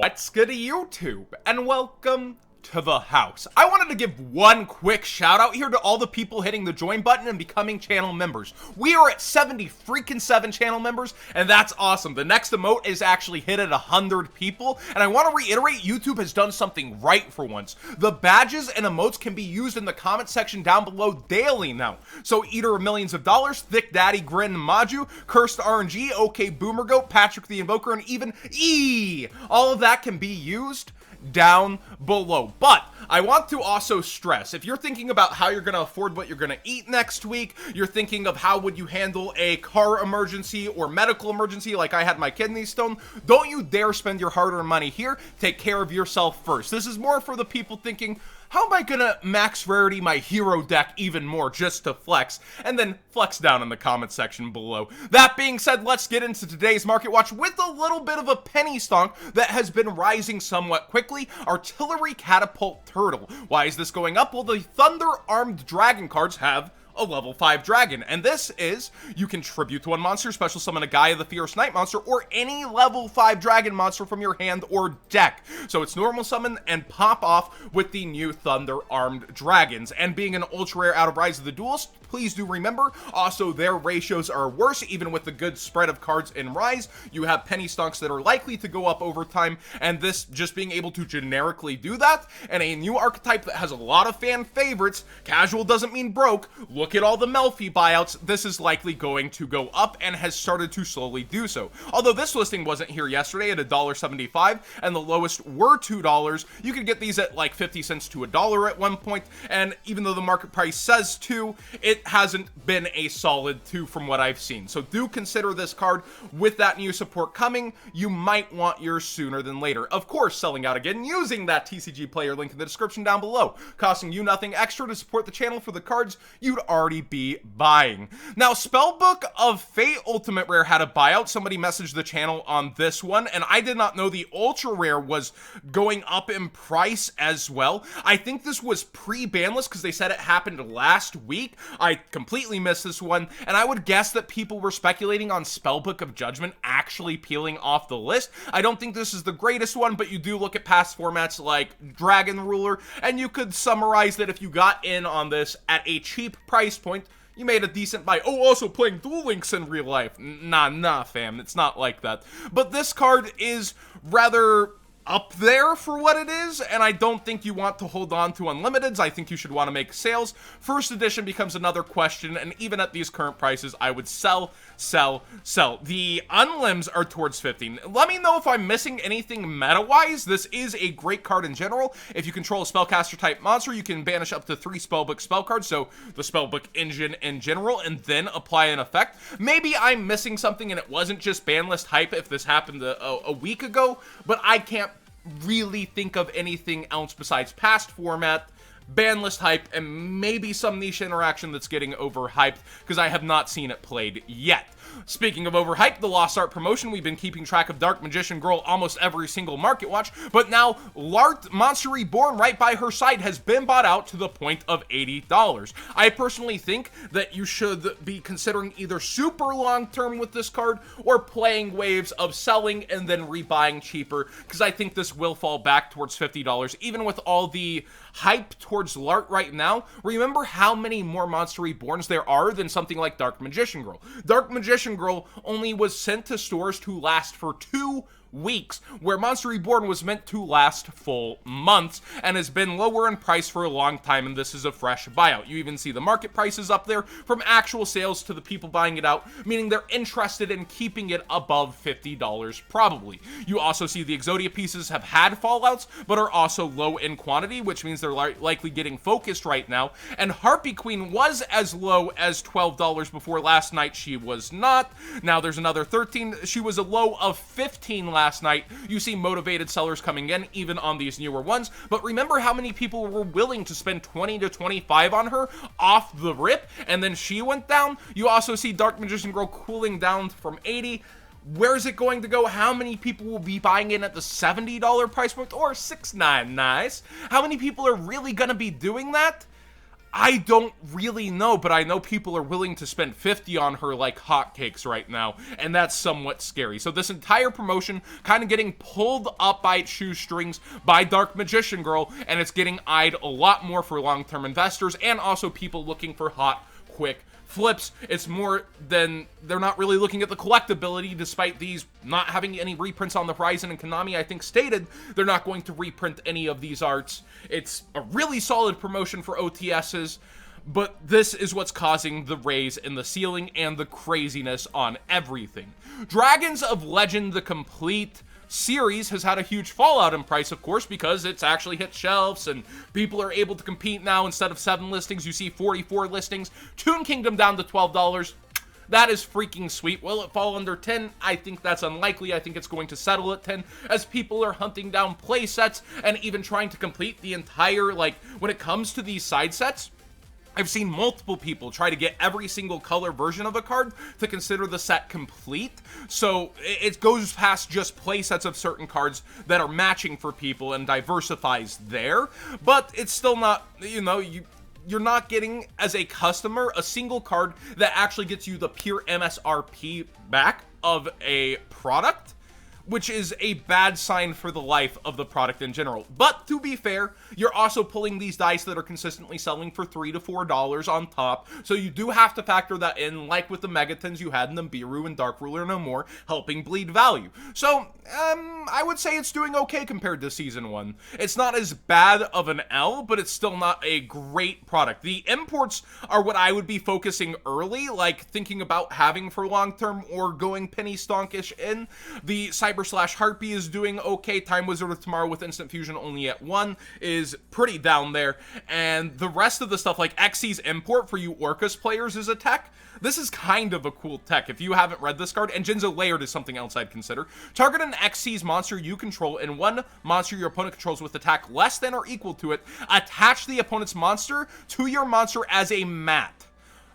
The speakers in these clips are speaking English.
What's good YouTube, and welcome to the house. I wanted to give one quick shout out here to all the people hitting the join button and becoming channel members. We are at 77 channel members, and that's awesome. The next emote is actually hit at 100 people, and I want to reiterate, YouTube has done something right for once. The badges and emotes can be used in the comment section down below daily now. So Eater of Millions of Dollars, Thick Daddy Grin Maju, Cursed RNG, OK Boomer Goat, Patrick the Invoker, and even E! All of that can be used down below. But I want to also stress, if you're thinking about how you're going to afford what you're going to eat next week, you're thinking of how would you handle a car emergency or medical emergency like I had my kidney stone, don't you dare spend your hard-earned money here. Take care of yourself first. This is more for the people thinking, how am I gonna max rarity my hero deck even more just to flex? And then flex down in the comment section below. That being said, let's get into today's market watch with a little bit of a penny stonk that has been rising somewhat quickly. Artillery Catapult Turtle. Why is this going up? Well, the Thunder Armed Dragon cards have a level 5 dragon, and this is, you can tribute to one monster, special summon a Gaia the Fierce Night monster, or any level 5 dragon monster from your hand or deck. So it's normal summon and pop off with the new Thunder Armed Dragons. And being an ultra rare out of Rise of the Duelist, please do remember, also their ratios are worse, even with the good spread of cards in Rise. You have penny stonks that are likely to go up over time, and this just being able to generically do that, and a new archetype that has a lot of fan favorites, casual doesn't mean broke. Look at all the Melfi buyouts, this is likely going to go up and has started to slowly do so. Although this listing wasn't here yesterday at $1.75 and the lowest were $2, you could get these at like 50 cents to $1 at one point, and even though the market price says 2, it hasn't been a solid 2 from what I've seen. So do consider this card. With that new support coming, you might want yours sooner than later. Of course, selling out again using that TCG player link in the description down below, costing you nothing extra to support the channel for the cards you'd already be buying. Now, Spellbook of Fate Ultimate Rare had a buyout. Somebody messaged the channel on this one, and I did not know the Ultra Rare was going up in price as well. I think this was pre-banlist because they said it happened last week. I completely missed this one, and I would guess that people were speculating on Spellbook of Judgment actually peeling off the list. I don't think this is the greatest one, but you do look at past formats like Dragon Ruler, and you could summarize that if you got in on this at a cheap price point, you made a decent buy. Oh, also playing Duel Links in real life. Nah, fam, it's not like that. But this card is rather up there for what it is, and I don't think you want to hold on to unlimiteds. I think you should want to make sales. First edition becomes another question, and even at these current prices, I would sell. The unlims are towards 15. Let me know if I'm missing anything meta-wise. This is a great card in general. If you control a spellcaster type monster, you can banish up to 3 spellbook spell cards, so the spellbook engine in general, and then apply an effect. Maybe I'm missing something and it wasn't just banlist hype if this happened a week ago, but I can't really think of anything else besides past format, banlist hype, and maybe some niche interaction that's getting overhyped because I have not seen it played yet. Speaking of overhyped, the Lost Art promotion, we've been keeping track of Dark Magician Girl almost every single market watch, but now Lart Monster Reborn right by her side has been bought out to the point of $80. I personally think that you should be considering either super long term with this card or playing waves of selling and then rebuying cheaper, because I think this will fall back towards $50 even with all the hype towards Lart right now. Remember how many more Monster Reborns there are than something like Dark Magician Girl. Dark Magician Girl only was sent to stores to last for 2 weeks, where Monster Reborn was meant to last full months and has been lower in price for a long time, and this is a fresh buyout. You even see the market prices up there from actual sales to the people buying it out, meaning they're interested in keeping it above $50 probably. You also see the Exodia pieces have had fallouts, but are also low in quantity, which means they're likely getting focused right now, and Harpy Queen was as low as $12 before last night. She was not. Now there's another 13. She was a low of 15 last night. You see motivated sellers coming in even on these newer ones, but remember how many people were willing to spend 20 to 25 on her off the rip, and then she went down. You also see Dark Magician Girl cooling down from 80. Where is it going to go? How many people will be buying in at the $70 price point or $6.99? How many people are really going to be doing that? I don't really know, but I know people are willing to spend 50 on her like hotcakes right now, and that's somewhat scary. So this entire promotion kind of getting pulled up by its shoestrings by Dark Magician Girl, and it's getting eyed a lot more for long-term investors and also people looking for hot, quick flips. It's more than they're not really looking at the collectability, despite these not having any reprints on the horizon. And Konami, I think, stated they're not going to reprint any of these arts. It's a really solid promotion for OTSs, but this is what's causing the raise in the ceiling and the craziness on everything. Dragons of Legend, the complete series, has had a huge fallout in price, of course, because it's actually hit shelves and people are able to compete now. Instead of 7 listings, you see 44 listings. Toon Kingdom down to $12. That is freaking sweet. Will it fall under 10? I think that's unlikely. I think it's going to settle at 10 as people are hunting down play sets and even trying to complete the entire, like, when it comes to these side sets, I've seen multiple people try to get every single color version of a card to consider the set complete. So it goes past just play sets of certain cards that are matching for people and diversifies there. But it's still not, you know, you're not getting, as a customer, a single card that actually gets you the pure MSRP back of a product, which is a bad sign for the life of the product in general. But to be fair, you're also pulling these dice that are consistently selling for $3 to $4 on top, so you do have to factor that in, like with the Megatins you had in Nibiru and Dark Ruler No More, helping bleed value. So, I would say it's doing okay compared to Season 1. It's not as bad of an L, but it's still not a great product. The imports are what I would be focusing early, like thinking about having for long-term or going penny stonkish in. The Cyber/Harpy is doing okay. Time Wizard of Tomorrow with Instant Fusion only at 1 is pretty down there. And the rest of the stuff, like Xyz's import for you Orcus players, is a tech. This is kind of a cool tech if you haven't read this card. And Jinzo Layered is something else I'd consider. Target an Xyz monster you control and one monster your opponent controls with attack less than or equal to it. Attach the opponent's monster to your monster as a mat.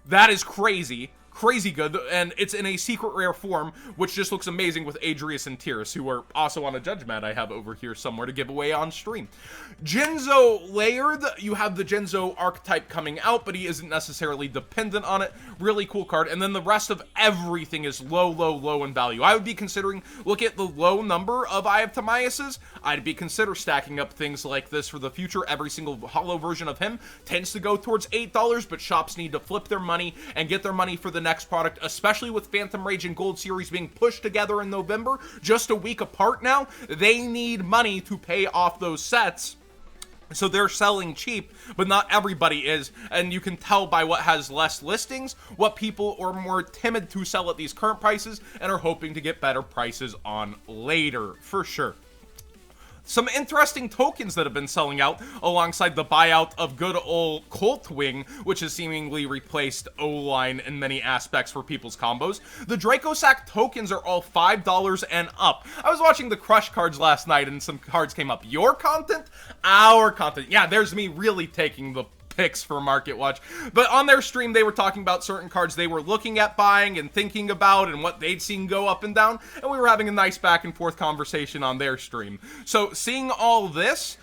That is crazy. Crazy good, and it's in a secret rare form, which just looks amazing with Adrius and Tyrus, who are also on a judge mat I have over here somewhere to give away on stream. Jinzo Layered, you have the Jinzo archetype coming out, but he isn't necessarily dependent on it. Really cool card, and then the rest of everything is low in value. I would be considering, look at the low number of Eye of Timaeuses, I'd be consider stacking up things like this for the future. Every single holo version of him tends to go towards $8, but shops need to flip their money and get their money for the next product, especially with Phantom Rage and Gold Series being pushed together in November, just a week apart now. They need money to pay off those sets. So they're selling cheap, but not everybody is, and you can tell by what has less listings, what people are more timid to sell at these current prices and are hoping to get better prices on later, for sure. Some interesting tokens that have been selling out alongside the buyout of good old Colt Wing, which has seemingly replaced O-Line in many aspects for people's combos. The Dracosac tokens are all $5 and up. I was watching the Crush cards last night and some cards came up. Your content? Our content. Yeah, there's me really taking the picks for Market Watch. But on their stream, they were talking about certain cards they were looking at buying and thinking about and what they'd seen go up and down, and we were having a nice back and forth conversation on their stream. So seeing all this,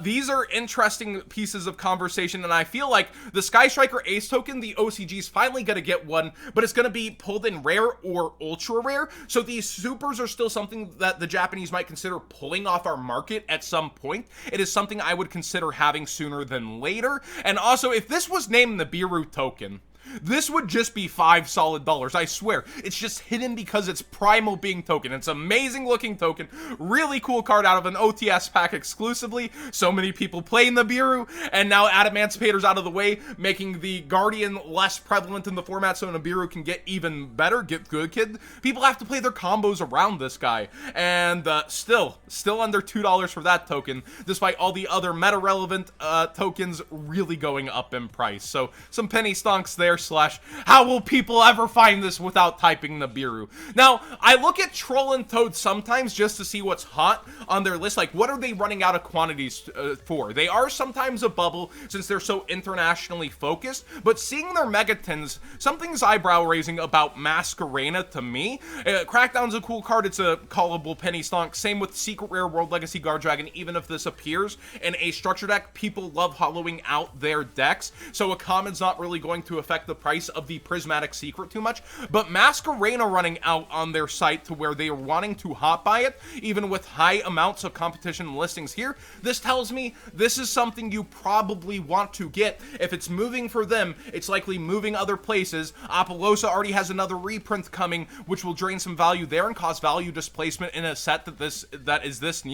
these are interesting pieces of conversation, and I feel like the Sky Striker Ace token, the OCG, is finally going to get one, but it's going to be pulled in rare or ultra rare. So these supers are still something that the Japanese might consider pulling off our market at some point. It is something I would consider having sooner than later. And also, if this was named the Nibiru token, this would just be $5 solid. I swear. It's just hidden because it's Primal Being token. It's an amazing looking token. Really cool card out of an OTS pack exclusively. So many people play Nibiru, and now Adamantipator's out of the way, making the Guardian less prevalent in the format so Nibiru can get even better. Get good, kid. People have to play their combos around this guy. And still under $2 for that token, despite all the other meta-relevant tokens really going up in price. So some penny stonks there. / how will people ever find this without typing Nibiru? Now, I look at Troll and Toad sometimes just to see what's hot on their list. Like, what are they running out of quantities for? They are sometimes a bubble since they're so internationally focused, but seeing their Megatins, something's eyebrow-raising about Masquerena to me. Crackdown's a cool card. It's a callable penny stonk. Same with Secret Rare World Legacy Guard Dragon. Even if this appears in a structure deck, people love hollowing out their decks, so a common's not really going to affect the price of the Prismatic Secret too much. But Masquerena running out on their site to where they are wanting to hot buy it, even with high amounts of competition listings here, this tells me this is something you probably want to get. If it's moving for them, it's likely moving other places. Apollosa already has another reprint coming, which will drain some value there and cause value displacement in a set that is this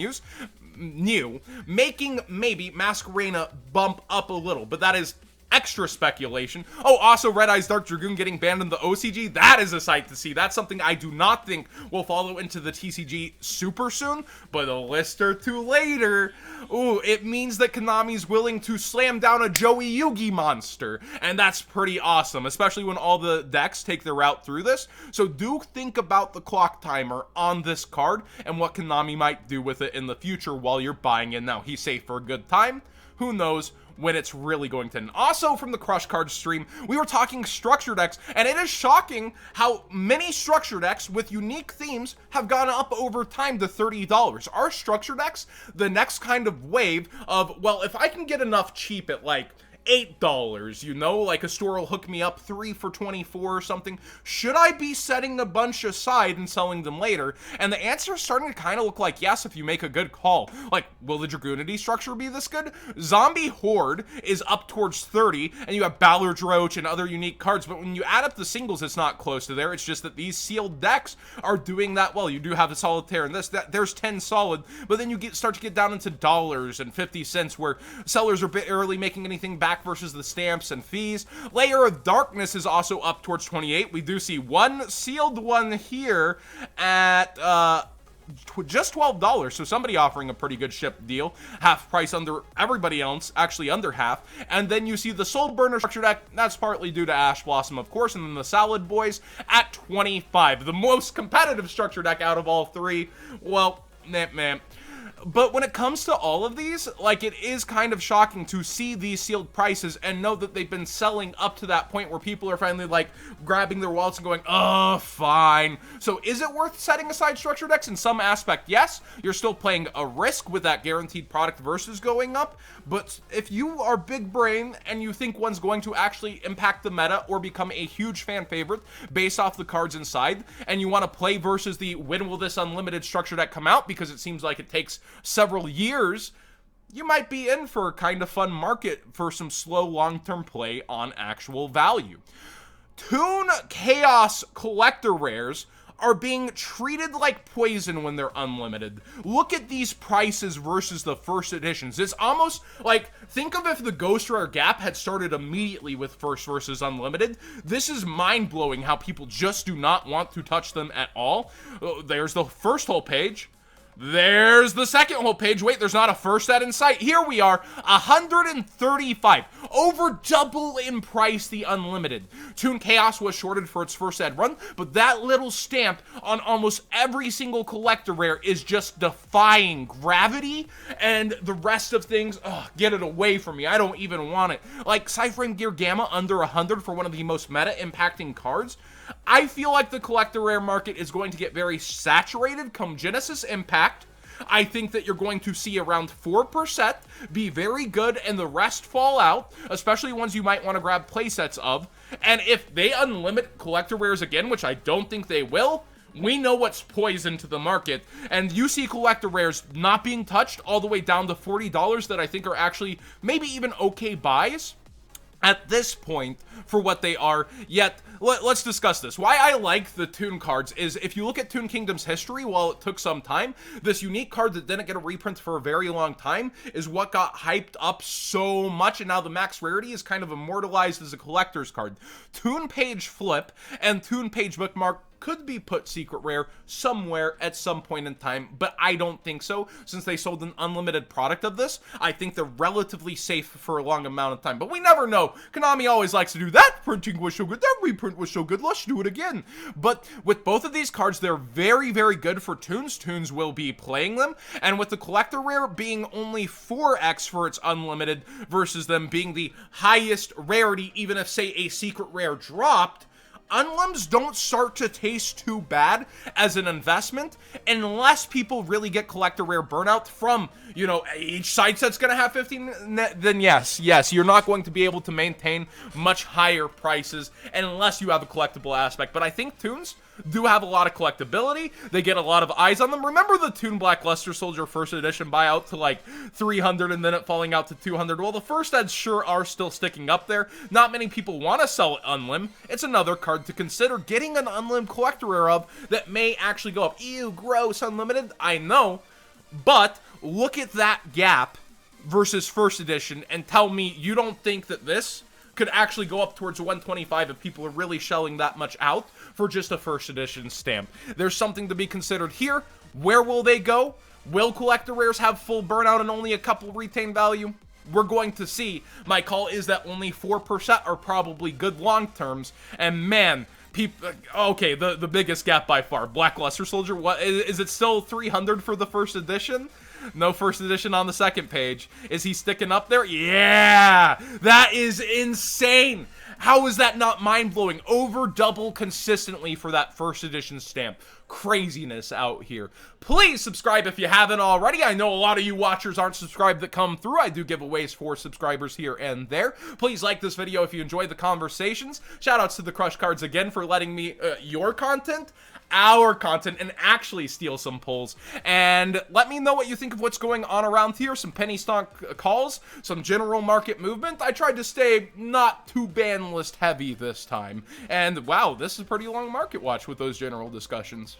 new, making maybe Masquerena bump up a little, but that is extra speculation. Oh, also Red Eyes Dark Dragoon getting banned in the OCG. That is a sight to see. That's something I do not think will follow into the TCG super soon, but a list or two later, ooh, it means that Konami's willing to slam down a Joey Yugi monster, and that's pretty awesome, especially when all the decks take their route through this. So do think about the clock timer on this card and what Konami might do with it in the future while you're buying it now. He's safe for a good time. Who knows when it's really going to end. Also, from the Crush Card stream, we were talking structure decks, and it is shocking how many structure decks with unique themes have gone up over time to $30. Are structure decks the next kind of wave of, well, if I can get enough cheap at like $8, you know, like a store will hook me up 3 for $24 or something, should I be setting a bunch aside and selling them later? And the answer is starting to kind of look like yes, if you make a good call. Like, will the Dragoonity structure be this good? Zombie Horde is up towards 30, and you have Ballard Roach and other unique cards, but when you add up the singles, it's not close to there. It's just that these sealed decks are doing that well. You do have a Solitaire and there's 10 solid, but then you start to get down into dollars and 50 cents where sellers are barely making anything back versus the stamps and fees. Layer of Darkness is also up towards 28. We do see one sealed one here at just $12, so somebody offering a pretty good ship deal, half price under everybody else, actually under half. And then you see the Soul Burner structure deck, that's partly due to Ash Blossom, of course, and then the Salad Boys at 25, the most competitive structure deck out of all three. Well, man. But when it comes to all of these, like, it is kind of shocking to see these sealed prices and know that they've been selling up to that point where people are finally, like, grabbing their wallets and going, oh, fine. So is it worth setting aside structure decks? In some aspect, yes. You're still playing a risk with that guaranteed product versus going up. But if you are big brain and you think one's going to actually impact the meta or become a huge fan favorite based off the cards inside, and you want to play versus the when will this unlimited structure deck come out, because it seems like it takes several years, you might be in for a kind of fun market for some slow long-term play on actual value. Toon Chaos Collector Rares are being treated like poison when they're unlimited. Look at these prices versus the first editions. It's almost like, think of if the Ghost Rare Gap had started immediately with first versus unlimited. This is mind-blowing how people just do not want to touch them at all. There's the first whole page. There's the second whole page. Wait, there's not a first set in sight. Here we are, 135. Over double in price the unlimited. Toon Chaos was shorted for its first ad run, but that little stamp on almost every single collector rare is just defying gravity, and the rest of things, get it away from me. I don't even want it. Like Cyframe Gear Gamma under 100 for one of the most meta impacting cards. I feel like the collector rare market is going to get very saturated come Genesis Impact. I think that you're going to see around 4% be very good and the rest fall out, especially ones you might want to grab playsets of. And if they unlimit collector rares again, which I don't think they will, we know what's poison to the market. And you see collector rares not being touched all the way down to $40 that I think are actually maybe even okay buys at this point for what they are. Yet, let's discuss this. Why I like the Toon cards is, if you look at Toon Kingdom's history, while it took some time, this unique card that didn't get a reprint for a very long time is what got hyped up so much, and now the max rarity is kind of immortalized as a collector's card. Toon Page Flip and Toon Page Bookmark could be put secret rare somewhere at some point in time, but I don't think so. Since they sold an unlimited product of this, I think they're relatively safe for a long amount of time, but we never know. Konami always likes to do that. Printing was so good, that reprint was so good, let's do it again. But with both of these cards, they're very, very good for Toons. Toons will be playing them, and with the collector rare being only 4x for its unlimited versus them being the highest rarity, even if, say, a secret rare dropped, unlims don't start to taste too bad as an investment unless people really get collector rare burnout from, you know, each side set's gonna have 15, then yes, you're not going to be able to maintain much higher prices unless you have a collectible aspect. But I think Toons do have a lot of collectability. They get a lot of eyes on them. Remember the Toon Black Luster Soldier first edition buyout to like 300 and then it falling out to 200? Well, the first eds sure are still sticking up there. Not many people want to sell unlim. It's another card to consider getting an unlim collector rare of that may actually go up. Ew, gross, unlimited. I know, but look at that gap versus first edition and tell me you don't think that this could actually go up towards 125 if people are really shelling that much out for just a first edition stamp. There's something to be considered here. Where will they go? Will collector rares have full burnout and only a couple retain value? We're going to see. My call is that only 4% are probably good long terms, and man, people, okay, the biggest gap by far. Black Luster Soldier, what is it still 300 for the first edition? No first edition on the second page. Is he sticking up there? Yeah! That is insane! How is that not mind-blowing? Over double consistently for that first edition stamp. Craziness out here. Please subscribe if you haven't already. I know a lot of you watchers aren't subscribed that come through. I do giveaways for subscribers here and there. Please like this video if you enjoyed the conversations. Shoutouts to the Crush Cards again for letting me your content, our content, and actually steal some pulls. And let me know what you think of what's going on around here. Some penny stock calls, some general market movement. I tried to stay not too ban list heavy this time. And wow, this is a pretty long market watch with those general discussions.